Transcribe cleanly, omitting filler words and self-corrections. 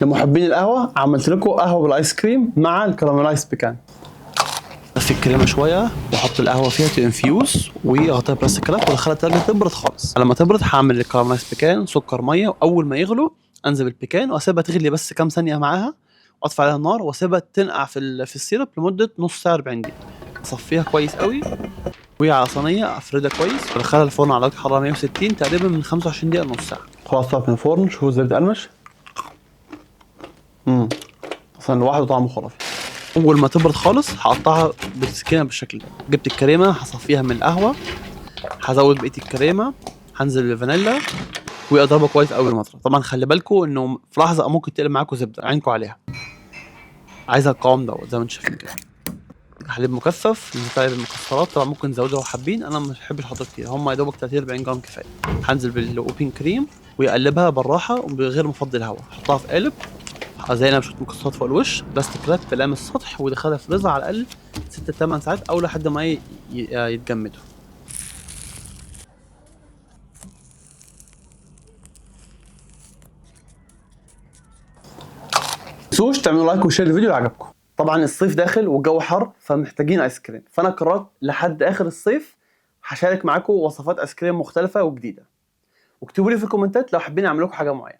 لمحبين القهوة عملت لكم قهوة بالايس كريم مع الكراميلايز بيكان. في الكريمة شوية واحط القهوة فيها تنفيوز واغطيها بلاستيك كلاب وادخلها التلاجة تبرد خالص. لما تبرد هعمل الكراميلايز بيكان سكر مية، واول ما يغلوا انزل بالبيكان واسيبها تغلي بس كام ثانية معاها، واطفي عليها النار واسيبها تنقع في السيرب لمدة نص ساعة 40 دقيقة. اصفيها كويس قوي وعلى صينية افردها كويس وادخلها الفرن على درجة حرارة 160 تقريبا من 25 دقيقة لنص ساعة. خلاص طلعت من الفرن، شوفوا ازاي بتقرمش. اصلا لوحده طعمه خرافي. اول ما تبرد خالص هقطعها بالسكينه بالشكل ده. جبت الكريمه هصفيها من القهوه، هزود بقيه الكريمه، هنزل بالفانيلا واضربها كويس قوي بالمضرب. طبعا خلي بالكم انه في لحظه ممكن تقلب معاكم زبده، عينكم عليها. عايزها القوام دوت زي ما انتم شايفين كده. حليب مكثف بتاع المكسرات طبعا ممكن تزودوا لو حابين، انا ما بحبش احط كتير، هم يا دوبك 30 40 جرام كفايه. هنزل بالوبين كريم واقلبها بالراحه وبغير ما افضي الهواء. احطها في قالب زي انا بشوط مكسرات فوق الوش، بلاستيك راب بلام السطح، ودخلها في الفريزر على الاقل 6 8 ساعات او لحد ما يتجمدوا. تنسوش تعملوا لايك وشير الفيديو لو عجبكم. طبعا الصيف داخل والجو حر فمحتاجين ايس كريم، فانا قررت لحد اخر الصيف هشارك معاكم وصفات ايس كريم مختلفه وجديده. واكتبوا لي في الكومنتات لو حابين اعمل لكم حاجه معينه.